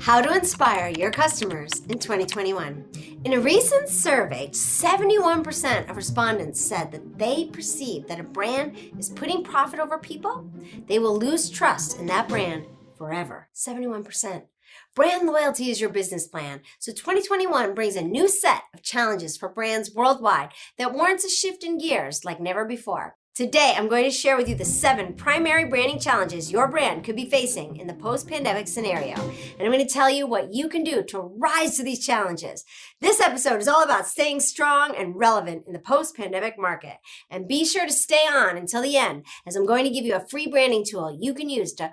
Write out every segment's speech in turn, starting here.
How to inspire your customers in 2021. In a recent survey, 71% of respondents said that they perceive that a brand is putting profit over people. They will lose trust in that brand forever. 71%. Brand loyalty is your business plan. So 2021 brings a new set of challenges for brands worldwide that warrants a shift in gears like never before. Today, I'm going to share with you the 7 primary branding challenges your brand could be facing in the post-pandemic scenario. And I'm going to tell you what you can do to rise to these challenges. This episode is all about staying strong and relevant in the post-pandemic market. And be sure to stay on until the end, as I'm going to give you a free branding tool you can use to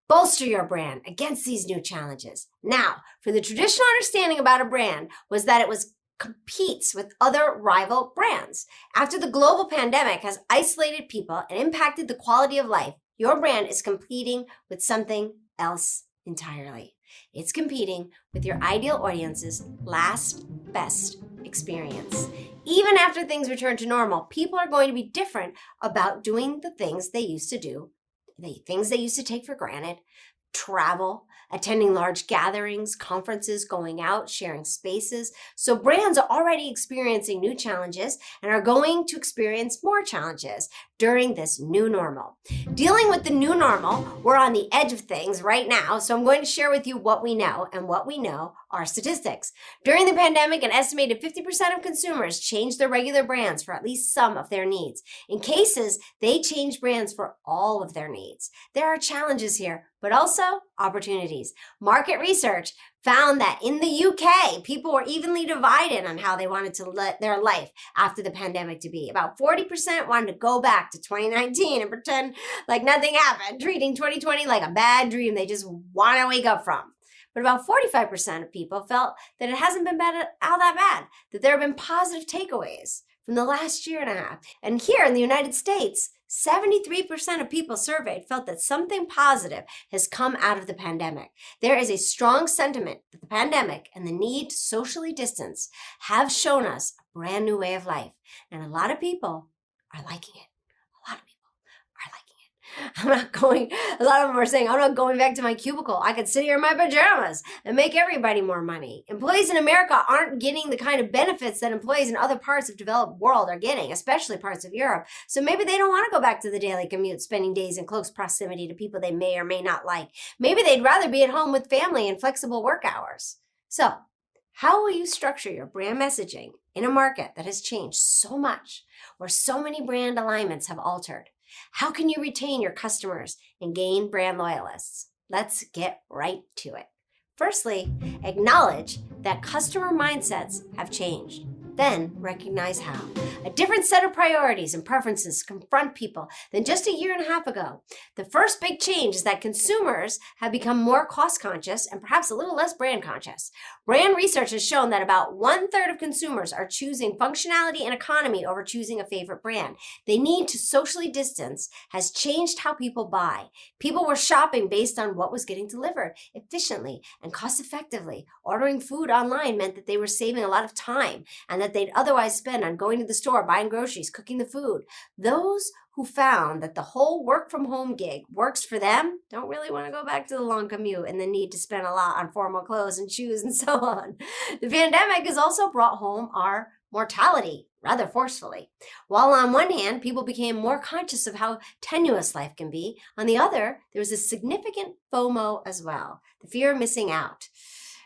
bolster your brand against these new challenges. Now, for the traditional understanding about a brand was that it competes with other rival brands. After the global pandemic has isolated people and impacted the quality of life, your brand is competing with something else entirely. It's competing with your ideal audience's last best experience. Even after things return to normal, people are going to be different about doing the things they used to do, the things they used to take for granted: travel, attending large gatherings, conferences, going out, sharing spaces. So brands are already experiencing new challenges and are going to experience more challenges during this new normal. Dealing with the new normal, we're on the edge of things right now, so I'm going to share with you what we know, and what we know are statistics. During the pandemic, an estimated 50% of consumers changed their regular brands for at least some of their needs. In cases, they changed brands for all of their needs. There are challenges here, but also opportunities. Market research found that in the UK, people were evenly divided on how they wanted to let their life after the pandemic to be. About 40% wanted to go back to 2019 and pretend like nothing happened, treating 2020 like a bad dream they just want to wake up from. But about 45% of people felt that it hasn't been all that bad, that there have been positive takeaways from the last year and a half. And here in the United States, 73% of people surveyed felt that something positive has come out of the pandemic. There is a strong sentiment that the pandemic and the need to socially distance have shown us a brand new way of life. And a lot of people are liking it. A lot of people are liking it. A lot of them are saying, I'm not going back to my cubicle. I could sit here in my pajamas and make everybody more money. Employees in America aren't getting the kind of benefits that employees in other parts of the developed world are getting, especially parts of Europe. So maybe they don't want to go back to the daily commute, spending days in close proximity to people they may or may not like. Maybe they'd rather be at home with family and flexible work hours. So how will you structure your brand messaging in a market that has changed so much, where so many brand alignments have altered? How can you retain your customers and gain brand loyalists? Let's get right to it. Firstly, acknowledge that customer mindsets have changed. Then recognize how. A different set of priorities and preferences confront people than just a year and a half ago. The first big change is that consumers have become more cost conscious and perhaps a little less brand conscious. Brand research has shown that about 1/3 of consumers are choosing functionality and economy over choosing a favorite brand. The need to socially distance has changed how people buy. People were shopping based on what was getting delivered efficiently and cost effectively. Ordering food online meant that they were saving a lot of time and that they'd otherwise spend on going to the store, buying groceries, cooking the food. Those who found that the whole work from home gig works for them don't really want to go back to the long commute and the need to spend a lot on formal clothes and shoes and so on. The pandemic has also brought home our mortality rather forcefully. While on one hand, people became more conscious of how tenuous life can be, on the other, there was a significant FOMO as well. The fear of missing out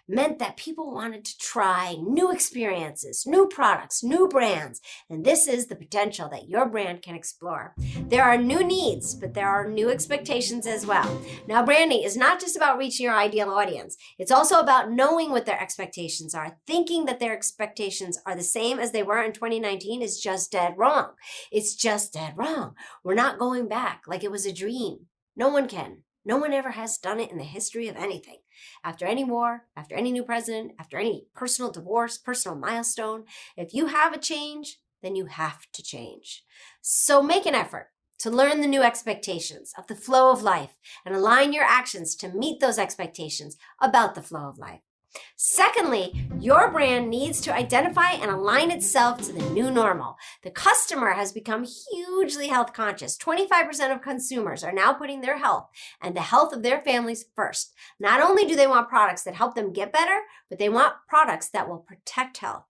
meant that people wanted to try new experiences, new products, new brands, and this is the potential that your brand can explore. There are new needs, but there are new expectations as well. Now, branding is not just about reaching your ideal audience. It's also about knowing what their expectations are. Thinking that their expectations are the same as they were in 2019 is just dead wrong. It's just dead wrong. We're not going back like it was a dream. No one can. No one ever has done it in the history of anything. After any war, after any new president, after any personal divorce, personal milestone, if you have a change, then you have to change. So make an effort to learn the new expectations of the flow of life and align your actions to meet those expectations about the flow of life. Secondly, your brand needs to identify and align itself to the new normal. The customer has become hugely health conscious. 25% of consumers are now putting their health and the health of their families first. Not only do they want products that help them get better, but they want products that will protect health.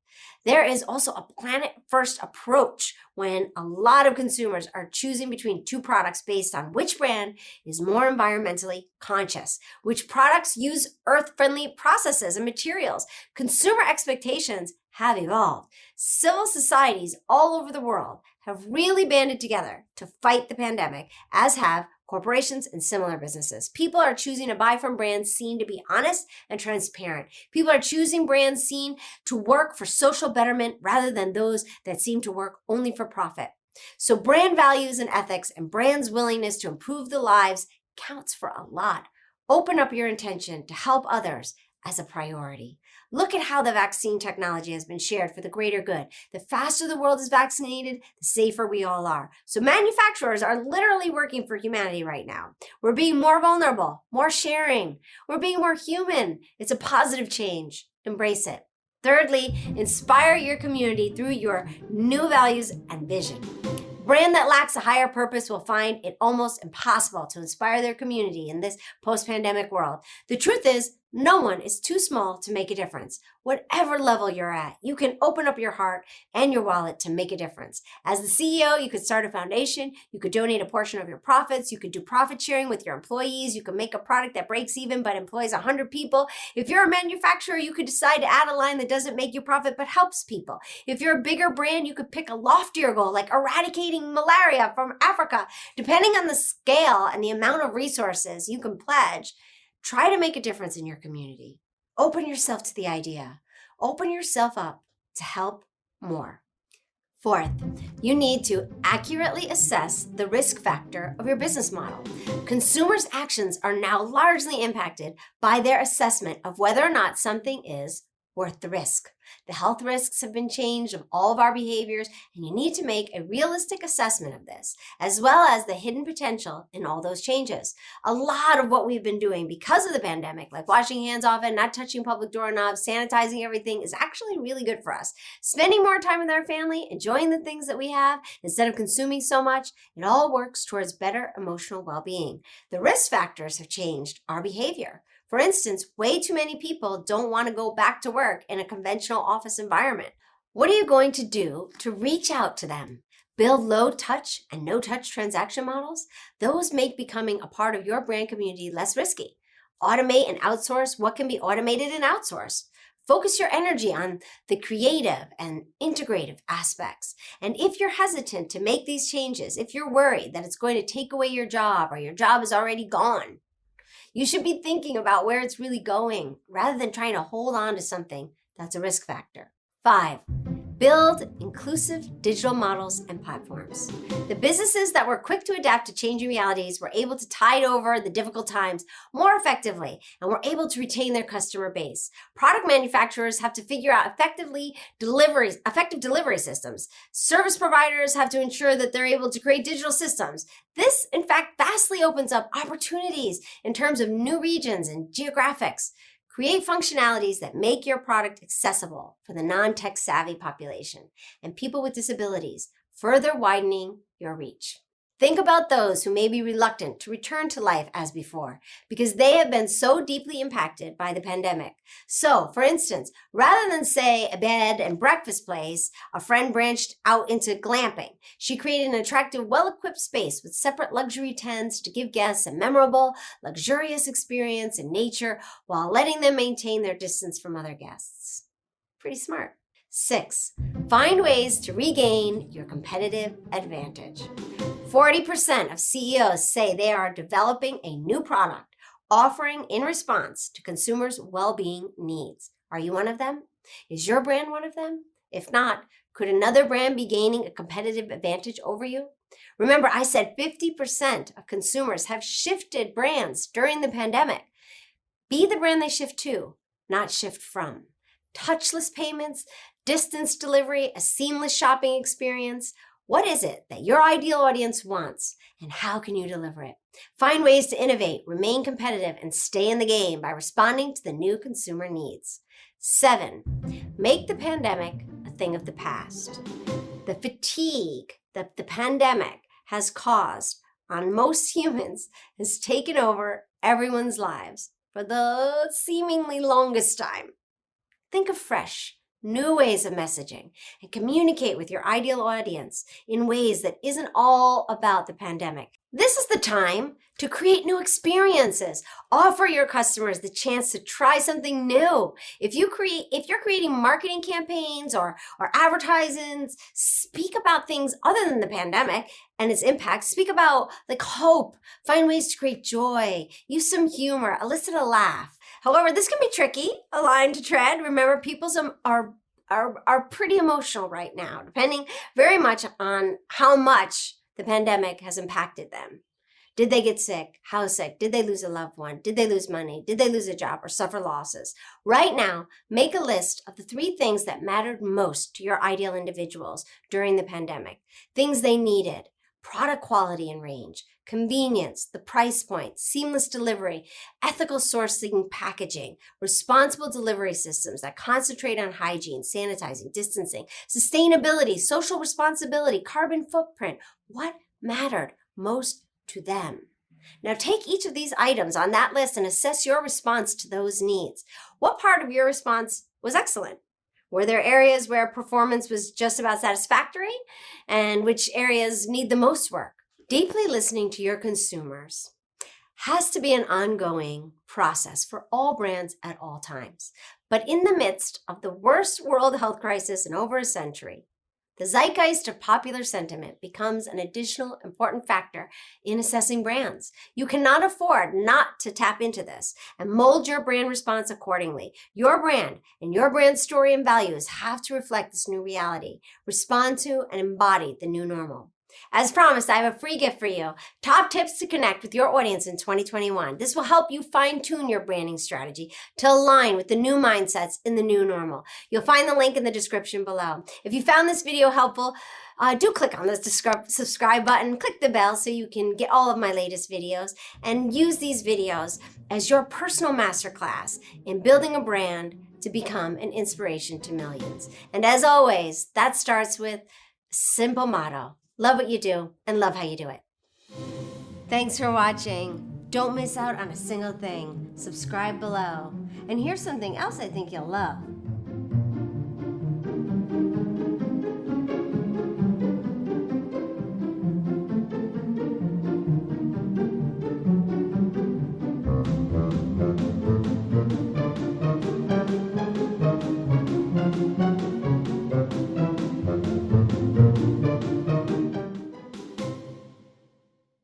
There is also a planet-first approach when a lot of consumers are choosing between two products based on which brand is more environmentally conscious, which products use earth-friendly processes and materials. Consumer expectations have evolved. Civil societies all over the world have really banded together to fight the pandemic, as have corporations and similar businesses. People are choosing to buy from brands seen to be honest and transparent. People are choosing brands seen to work for social betterment rather than those that seem to work only for profit. So brand values and ethics and brands' willingness to improve the lives counts for a lot. Open up your intention to help others as a priority. Look at how the vaccine technology has been shared for the greater good. The faster the world is vaccinated, the safer we all are. So manufacturers are literally working for humanity right now. We're being more vulnerable, more sharing. We're being more human. It's a positive change. Embrace it. Thirdly, inspire your community through your new values and vision. A brand that lacks a higher purpose will find it almost impossible to inspire their community in this post-pandemic world. The truth is, no one is too small to make a difference. Whatever level you're at, you can open up your heart and your wallet to make a difference. As the CEO, you could start a foundation, you could donate a portion of your profits, you could do profit sharing with your employees, you could make a product that breaks even but employs 100 people. If you're a manufacturer, you could decide to add a line that doesn't make you profit but helps people. If you're a bigger brand, you could pick a loftier goal like eradicating malaria from Africa. Depending on the scale and the amount of resources you can pledge, try to make a difference in your community. Open yourself to the idea. Open yourself up to help more. Fourth, you need to accurately assess the risk factor of your business model. Consumers' actions are now largely impacted by their assessment of whether or not something is worth the risk. The health risks have been changed of all of our behaviors, and you need to make a realistic assessment of this, as well as the hidden potential in all those changes. A lot of what we've been doing because of the pandemic, like washing hands often, not touching public doorknobs, sanitizing everything, is actually really good for us. Spending more time with our family, enjoying the things that we have, instead of consuming so much, it all works towards better emotional well-being. The risk factors have changed our behavior. For instance, way too many people don't want to go back to work in a conventional office environment. What are you going to do to reach out to them? Build low-touch and no-touch transaction models? Those make becoming a part of your brand community less risky. Automate and outsource what can be automated and outsourced. Focus your energy on the creative and integrative aspects. And if you're hesitant to make these changes, if you're worried that it's going to take away your job or your job is already gone, you should be thinking about where it's really going rather than trying to hold on to something that's a risk factor. 5, build inclusive digital models and platforms. The businesses that were quick to adapt to changing realities were able to tide over the difficult times more effectively and were able to retain their customer base. Product manufacturers have to figure out effective delivery systems. Service providers have to ensure that they're able to create digital systems. This, in fact, vastly opens up opportunities in terms of new regions and geographics. Create functionalities that make your product accessible for the non-tech savvy population and people with disabilities, further widening your reach. Think about those who may be reluctant to return to life as before because they have been so deeply impacted by the pandemic. So, for instance, rather than say a bed and breakfast place, a friend branched out into glamping. She created an attractive, well-equipped space with separate luxury tents to give guests a memorable, luxurious experience in nature while letting them maintain their distance from other guests. Pretty smart. 6, find ways to regain your competitive advantage. 40% of CEOs say they are developing a new product offering in response to consumers' well-being needs. Are you one of them? Is your brand one of them? If not, could another brand be gaining a competitive advantage over you? Remember, I said 50% of consumers have shifted brands during the pandemic. Be the brand they shift to, not shift from. Touchless payments, distance delivery, a seamless shopping experience. What is it that your ideal audience wants, and how can you deliver it? Find ways to innovate, remain competitive, and stay in the game by responding to the new consumer needs. 7, make the pandemic a thing of the past. The fatigue that the pandemic has caused on most humans has taken over everyone's lives for the seemingly longest time. Think of fresh, new ways of messaging and communicate with your ideal audience in ways that isn't all about the pandemic. This is the time to create new experiences. Offer your customers the chance to try something new. If you're creating marketing campaigns or advertisements, speak about things other than the pandemic and its impact. Speak about hope, find ways to create joy, use some humor, elicit a laugh. However, this can be tricky, a line to tread. Remember, people are pretty emotional right now, depending very much on how much the pandemic has impacted them. Did they get sick? How sick? Did they lose a loved one? Did they lose money? Did they lose a job or suffer losses? Right now, make a list of the 3 things that mattered most to your ideal individuals during the pandemic. Things they needed: product quality and range, convenience, the price point, seamless delivery, ethical sourcing, packaging, responsible delivery systems that concentrate on hygiene, sanitizing, distancing, sustainability, social responsibility, carbon footprint. What mattered most to them? Now take each of these items on that list and assess your response to those needs. What part of your response was excellent? Were there areas where performance was just about satisfactory, and which areas need the most work? Deeply listening to your consumers has to be an ongoing process for all brands at all times. But in the midst of the worst world health crisis in over a century, the zeitgeist of popular sentiment becomes an additional important factor in assessing brands. You cannot afford not to tap into this and mold your brand response accordingly. Your brand and your brand story and values have to reflect this new reality, respond to and embody the new normal. As promised, I have a free gift for you. Top tips to connect with your audience in 2021. This will help you fine-tune your branding strategy to align with the new mindsets in the new normal. You'll find the link in the description below. If you found this video helpful, do click on the subscribe button, click the bell so you can get all of my latest videos, and use these videos as your personal masterclass in building a brand to become an inspiration to millions. And as always, that starts with a simple motto: love what you do and love how you do it. Thanks for watching. Don't miss out on a single thing. Subscribe below. And here's something else I think you'll love.